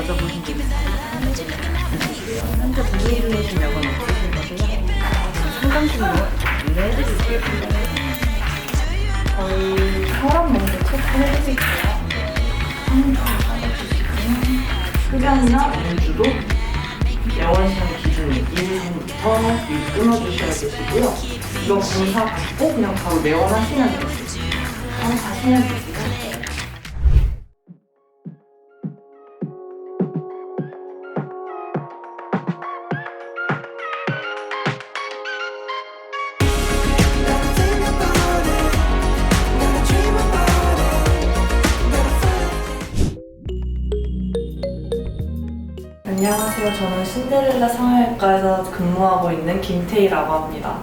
여쭤보신 게 있어요? 현재 보고 계신 약은 어떠신 거세요? 상담실로 안내해드릴게요. 저희 혈압 먼저 체크해드릴게요. 흡연이나 음주도 야원시장 기준이 1일부터 끊어주셔야 되시고요. 이거 검사 받고 그냥 바로 내원하시면 돼요. 바로 가시면 돼요. 안녕하세요. 저는 신데렐라 성형외과에서 근무하고 있는 김태희라고 합니다.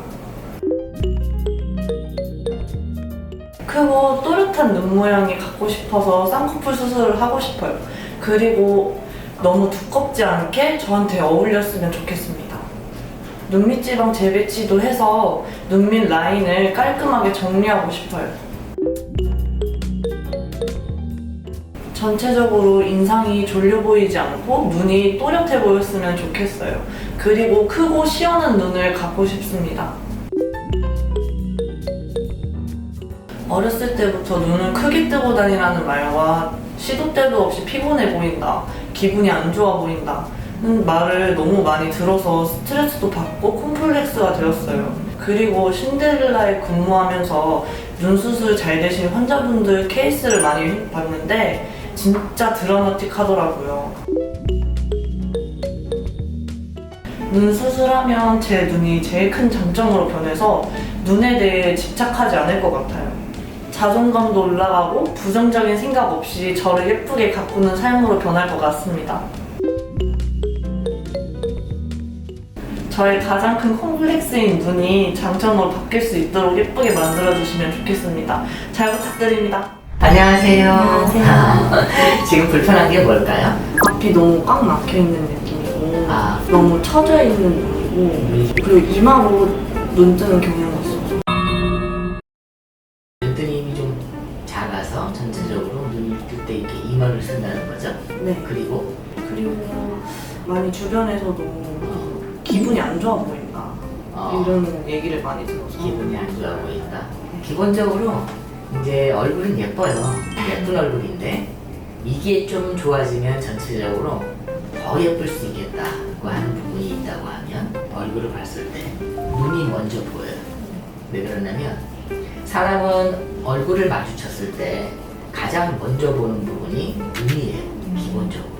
크고 또렷한 눈 모양이 갖고 싶어서 쌍꺼풀 수술을 하고 싶어요. 그리고 너무 두껍지 않게 저한테 어울렸으면 좋겠습니다. 눈밑 지방 재배치도 해서 눈밑 라인을 깔끔하게 정리하고 싶어요. 전체적으로 인상이 졸려 보이지 않고 눈이 또렷해 보였으면 좋겠어요. 그리고 크고 시원한 눈을 갖고 싶습니다. 어렸을 때부터 눈을 크게 뜨고 다니라는 말과 시도 때도 없이 피곤해 보인다, 기분이 안 좋아 보인다는 말을 너무 많이 들어서 스트레스도 받고 콤플렉스가 되었어요. 그리고 신데렐라에 근무하면서 눈 수술 잘 되신 환자분들 케이스를 많이 봤는데 진짜 드라마틱하더라고요. 눈 수술하면 제 눈이 제일 큰 장점으로 변해서 눈에 대해 집착하지 않을 것 같아요. 자존감도 올라가고 부정적인 생각 없이 저를 예쁘게 가꾸는 삶으로 변할 것 같습니다. 저의 가장 큰 콤플렉스인 눈이 장점으로 바뀔 수 있도록 예쁘게 만들어주시면 좋겠습니다. 잘 부탁드립니다. 안녕하세요. 안녕하세요. 지금 불편한 게 뭘까요? 앞이 너무 꽉 막혀있는 느낌이고 아. 너무 처져있는 눈이고 그리고 이마로 눈 뜨는 경향이 있어요. 눈뜨림이 좀 작아서 전체적으로 눈을 뜰 때 이렇게 이마를 쓴다는 거죠? 네. 그리고 많이 주변에서도 기분이 안 좋아 보인다 이런 얘기를 많이 들어서 기분이 안 좋아 보인다. 기본적으로 이제 얼굴은 예뻐요. 예쁜 얼굴인데 이게 좀 좋아지면 전체적으로 더 예쁠 수 있겠다고 하는 부분이 있다고 하면 얼굴을 봤을 때 눈이 먼저 보여요. 왜 그러냐면 사람은 얼굴을 마주쳤을 때 가장 먼저 보는 부분이 눈이에요. 기본적으로.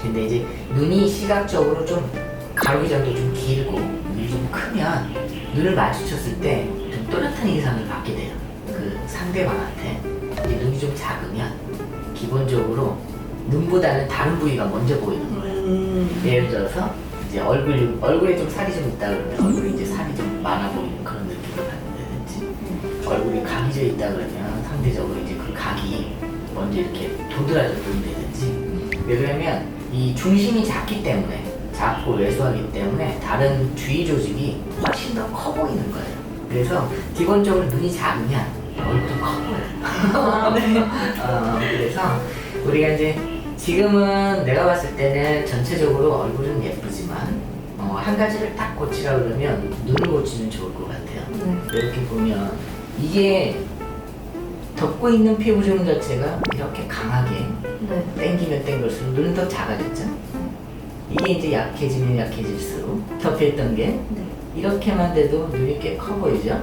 근데 이제 눈이 시각적으로 좀 가로기장도 좀 길고 눈이 좀 크면 눈을 마주쳤을 때 좀 또렷한 인상을 받게 돼요. 그 상대방한테. 이제 눈이 좀 작으면 기본적으로 눈보다는 다른 부위가 먼저 보이는 거예요. 예를 들어서 이제 얼굴에 좀 살이 좀 있다 그러면 얼굴에 이제 살이 좀 많아 보이는 그런 느낌을 받는다든지, 얼굴이 각이 져 있다 그러면 상대적으로 이제 그 각이 먼저 이렇게 도드라져 보인다든지. 왜 그러냐면 이 중심이 작기 때문에, 작고 왜소하기 때문에 다른 주위 조직이 훨씬 더 커 보이는 거예요. 그래서 기본적으로 눈이 작으면 얼굴도 커 보여요. 그래서 우리가 이제 지금은 내가 봤을 때는 전체적으로 얼굴은 예쁘지만 한 가지를 딱 고치라 그러면 눈을 고치면 좋을 것 같아요. 이렇게 보면 이게 덮고 있는 피부 주름 자체가 이렇게 강하게 당기면 당길수록 눈은 더 작아졌죠. 이게 이제 약해지면 약해질수록 덮여있던 게 이렇게만 돼도 눈이 꽤 커 보이죠.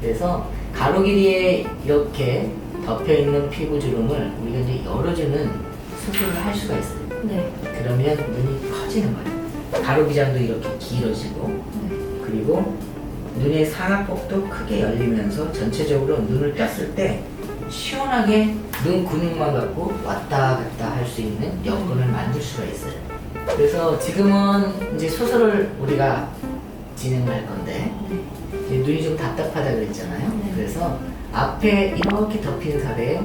그래서 가로 길이에 이렇게 덮여있는 피부 주름을 우리가 이제 열어주는 수술을 할 수가 있어요. 그러면 눈이 커지는 거예요. 가로 기장도 이렇게 길어지고, 그리고 눈의 상악폭도 크게 열리면서 전체적으로 눈을 떴을 때 시원하게 눈 근육만 갖고 왔다 갔다 할 수 있는 여건을 만들 수가 있어요. 그래서 지금은 이제 수술을 우리가 진행을 할 건데, 이제 눈이 좀 답답하다 그랬잖아요. 그래서 앞에 이렇게 덮인 살에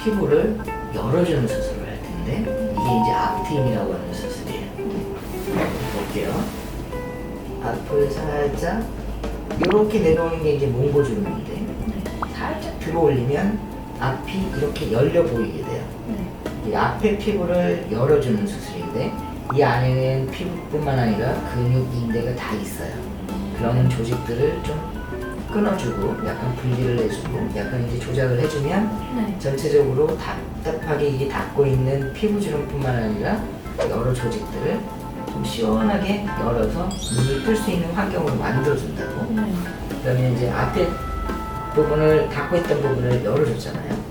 피부를 열어주는 수술을 할 텐데, 이게 이제 앞트임이라고 하는 수술이에요. 볼게요. 앞을 살짝 이렇게 내려오는 게 이제 몽고주름인데, 살짝 들어 올리면 앞이 이렇게 열려 보이게 돼요. 이 앞에 피부를 열어주는 수술인데 이 안에는 피부뿐만 아니라 근육, 인대가 다 있어요. 그런 조직들을 좀 끊어주고 약간 분리를 해주고 약간 이제 조작을 해주면 네. 전체적으로 답답하게 이게 닿고 있는 피부 주름뿐만 아니라 여러 조직들을 좀 시원하게 열어서 눈을 뜰 수 있는 환경을 만들어준다고. 네. 그다음에 이제 앞에 부분을 닫고 있던 부분을 열어줬잖아요.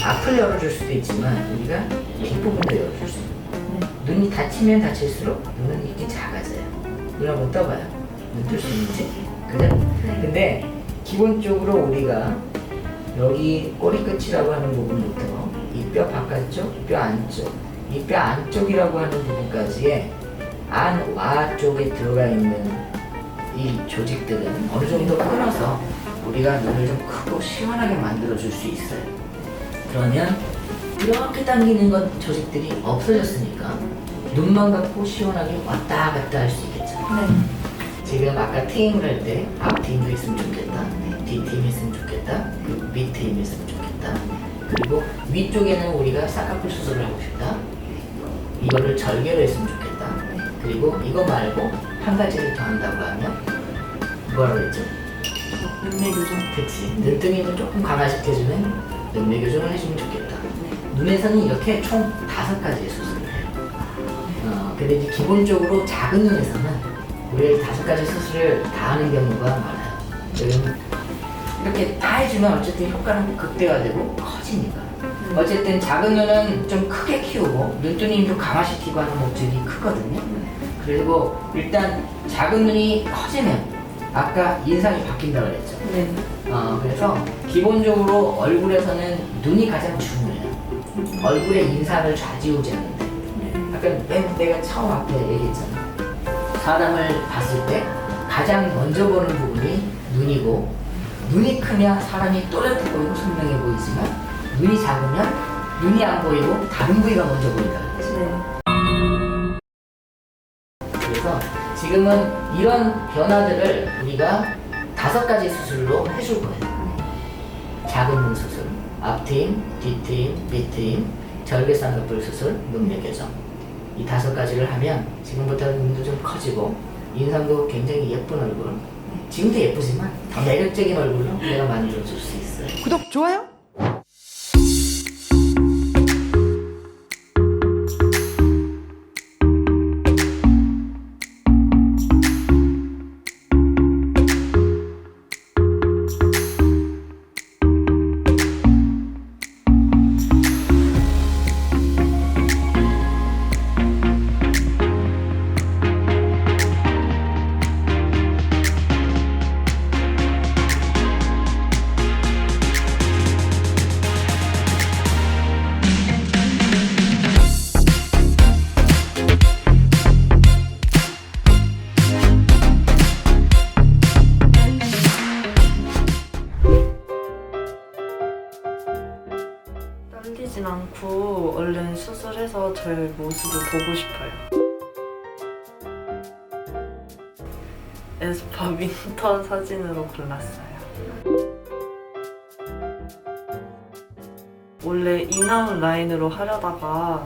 앞을 열어줄 수도 있지만 우리가 뒷부분도 열어줄 수 있는 거예요. 네. 눈이 닫히면 닫힐수록 눈은 이렇게 작아져요. 눈 한번 떠봐요. 눈 뜰 수 있는지? 그죠? 네. 근데 기본적으로 우리가 여기 꼬리 끝이라고 하는 부분부터 이 뼈 바깥쪽, 뼈 안쪽, 이 뼈 안쪽이라고 하는 부분까지의 안와 쪽에 들어가 있는 이 조직들은 어느 정도 끊어서 우리가 눈을 좀 크고 시원하게 만들어 줄 수 있어요. 그러면 이렇게 당기는 것 조직들이 없어졌으니까 눈만 감고 시원하게 왔다 갔다 할 수 있겠죠. 네. 지금 아까 트임을 할 때 앞트임도 있으면 좋겠다, 뒷트임 있으면 좋겠다, 그리고 밑트임 있으면 좋겠다, 그리고 위쪽에는 우리가 쌍꺼풀 수술을 하고 싶다, 이거를 절개로 했으면 좋겠다, 그리고 이거 말고 한 가지를 더 한다고 하면 뭐라고 했죠? 눈매 교정. 그치. 눈등이를 조금 강화시켜주면 눈매 교정을 해주면 좋겠다. 눈에서는 이렇게 총 5가지의 수술을 해요. 근데 이제 기본적으로 작은 눈에서는 우리 5가지 수술을 다 하는 경우가 많아요. 지금 이렇게 다 해주면 어쨌든 효과는 극대화되고 커지니까. 어쨌든 작은 눈은 좀 크게 키우고 눈두님도 강화시키고 하는 목적이 크거든요. 그리고 일단 작은 눈이 커지면 아까 인상이 바뀐다고 그랬죠. 네. 그래서 기본적으로 얼굴에서는 눈이 가장 중요해요. 얼굴의 인상을 좌지우지하는데. 아까 내가 처음 앞에 얘기했잖아. 사람을 봤을 때 가장 먼저 보는 부분이 눈이고, 눈이 크면 사람이 또렷해 보이고 선명해 보이지만 눈이 작으면 눈이 안 보이고 다른 부위가 먼저 보인다 그랬지. 네. 그래서 지금은 이런 변화들을 우리가 5가지 수술로 해줄 거예요. 작은 눈 수술, 앞트임, 뒷트임, 밑트임, 절개 쌍꺼풀 수술, 눈매 교정. 이 5가지를 하면 지금부터 눈도 좀 커지고 인상도 굉장히 예쁜 얼굴, 지금도 예쁘지만 더 매력적인 얼굴로 내가 만들어줄 수 있어요. 구독, 좋아요. 떨리진 않고 얼른 수술해서 저의 모습을 보고 싶어요. 에스파 윈터 사진으로 골랐어요. 원래 인아웃 라인으로 하려다가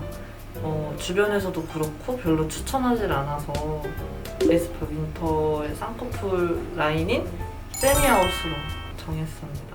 주변에서도 그렇고 별로 추천하지 않아서 에스파 윈터의 쌍꺼풀 라인인 세미아웃으로 정했습니다.